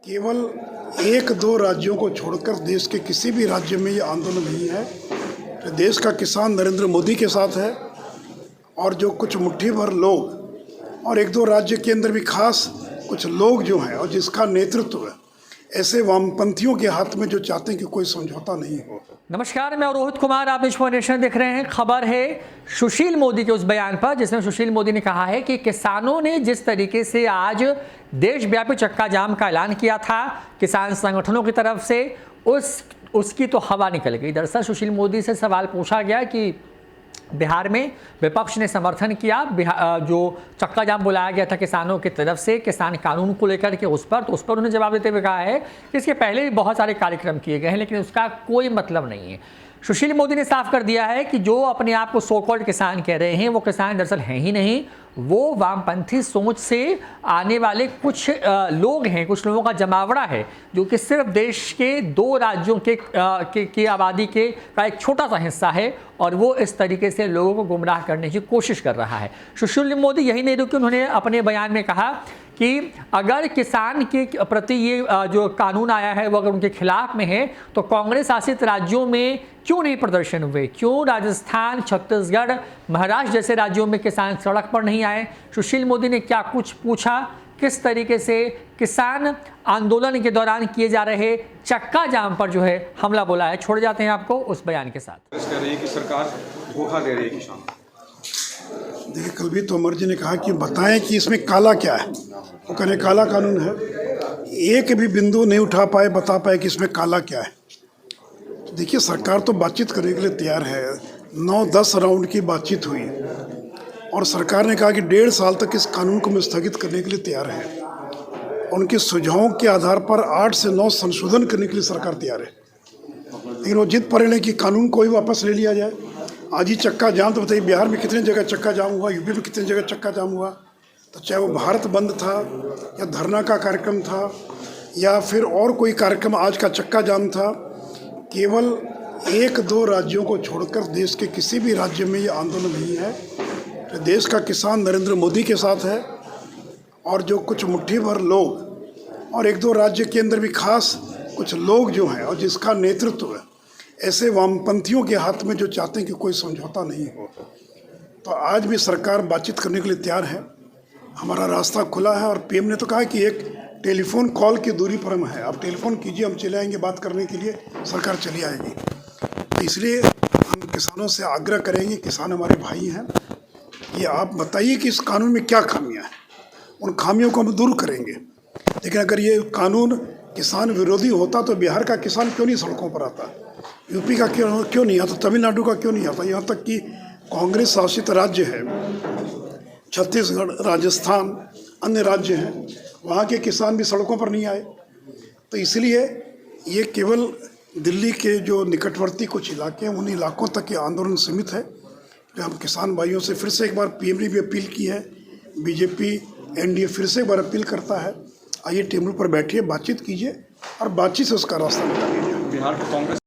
केवल एक दो राज्यों को छोड़कर देश के किसी भी राज्य में ये आंदोलन नहीं है। तो देश का किसान नरेंद्र मोदी के साथ है और जो कुछ मुट्ठी भर लोग और एक दो राज्य के अंदर भी खास कुछ लोग जो हैं और जिसका नेतृत्व है ऐसे वामपंथियों के हाथ में जो चाहते हैं कि कोई समझौता नहीं हो। नमस्कार, मैं रोहित कुमार, आप इंफॉर्मेशन देख रहे हैं। खबर है सुशील मोदी के उस बयान पर जिसमें सुशील मोदी ने कहा है कि किसानों ने जिस तरीके से आज देशव्यापी चक्का जाम का ऐलान किया था किसान संगठनों की तरफ से, उसकी तो हवा निकल गई। दरअसल सुशील मोदी से सवाल पूछा गया कि बिहार में विपक्ष ने समर्थन किया, जो चक्का जाम बुलाया गया था किसानों की तरफ से किसान कानून को लेकर के, उस पर उन्होंने जवाब देते हुए कहा है कि इसके पहले भी बहुत सारे कार्यक्रम किए गए हैं लेकिन उसका कोई मतलब नहीं है। सुशील मोदी ने साफ कर दिया है कि जो अपने आप को सो कॉल्ड किसान कह रहे हैं वो किसान दरअसल हैं ही नहीं, वो वामपंथी सोच से आने वाले कुछ लोग हैं, कुछ लोगों का जमावड़ा है जो कि सिर्फ देश के दो राज्यों की आबादी का एक छोटा सा हिस्सा है और वो इस तरीके से लोगों को गुमराह करने की कोशिश कर रहा है। सुशील मोदी यही नहीं रुके, उन्होंने अपने बयान में कहा कि अगर किसान के प्रति ये जो कानून आया है वो अगर उनके खिलाफ में है तो कांग्रेस शासित राज्यों में क्यों नहीं प्रदर्शन हुए, क्यों राजस्थान, छत्तीसगढ़, महाराष्ट्र जैसे राज्यों में किसान सड़क पर नहीं आए। सुशील मोदी ने क्या कुछ पूछा, किस तरीके से किसान आंदोलन के दौरान किए जा रहे चक्का जाम पर जो है हमला बोला है। छोड़ जाते हैं आपको उस बयान के साथ। कह रही है कि सरकार धोखा दे रही है किसान। देखिए, कल भी तोमर जी ने कहा कि बताएं कि इसमें काला क्या है। वो कहने काला कानून है, एक भी बिंदु नहीं उठा पाए, बता पाए कि इसमें काला क्या है। तो देखिए, सरकार तो बातचीत करने के लिए तैयार है। 9-10 राउंड की बातचीत हुई और सरकार ने कहा कि 1.5 साल तक इस कानून को मैं स्थगित करने के लिए तैयार है। उनके सुझावों के आधार पर 8 से 9 संशोधन करने के लिए सरकार तैयार है, लेकिन वो जिद पड़े कि कानून को ही वापस ले लिया जाए। आज ही चक्का जाम, तो बताइए बिहार में कितने जगह चक्का जाम हुआ, यूपी में कितने जगह चक्का जाम हुआ। तो चाहे वो भारत बंद था या धरना का कार्यक्रम था या फिर और कोई कार्यक्रम, आज का चक्का जाम था। केवल एक दो राज्यों को छोड़कर देश के किसी भी राज्य में ये आंदोलन नहीं है। तो देश का किसान नरेंद्र मोदी के साथ है और जो कुछ मुट्ठी भर लोग और एक दो राज्य के अंदर भी खास कुछ लोग जो हैं और जिसका नेतृत्व है ऐसे वामपंथियों के हाथ में जो चाहते हैं कि कोई समझौता नहीं हो। तो आज भी सरकार बातचीत करने के लिए तैयार है, हमारा रास्ता खुला है। और पीएम ने तो कहा कि एक टेलीफोन कॉल की दूरी पर हम हैं, आप टेलीफोन कीजिए, हम चले आएंगे बात करने के लिए, सरकार चली आएगी। तो इसलिए हम किसानों से आग्रह करेंगे, किसान हमारे भाई हैं, कि आप बताइए कि इस कानून में क्या खामियां हैं, उन खामियों को हम दूर करेंगे। लेकिन अगर ये कानून किसान विरोधी होता तो बिहार का किसान क्यों नहीं सड़कों पर आता, यूपी का क्यों नहीं आता, तमिलनाडु का क्यों नहीं आता। यहाँ तक कि कांग्रेस शासित राज्य है, छत्तीसगढ़, राजस्थान, अन्य राज्य हैं, वहाँ के किसान भी सड़कों पर नहीं आए। तो इसलिए ये केवल दिल्ली के जो निकटवर्ती कुछ इलाके हैं उन इलाकों तक ये आंदोलन सीमित है। तो हम किसान भाइयों से फिर से एक बार पीएम ने भी अपील की है, बीजेपी एनडीए फिर से एक बार अपील करता है, आइए टेबल पर बैठिए, बातचीत कीजिए और बातचीत से उसका रास्ता निकालिए। बिहार के कांग्रेस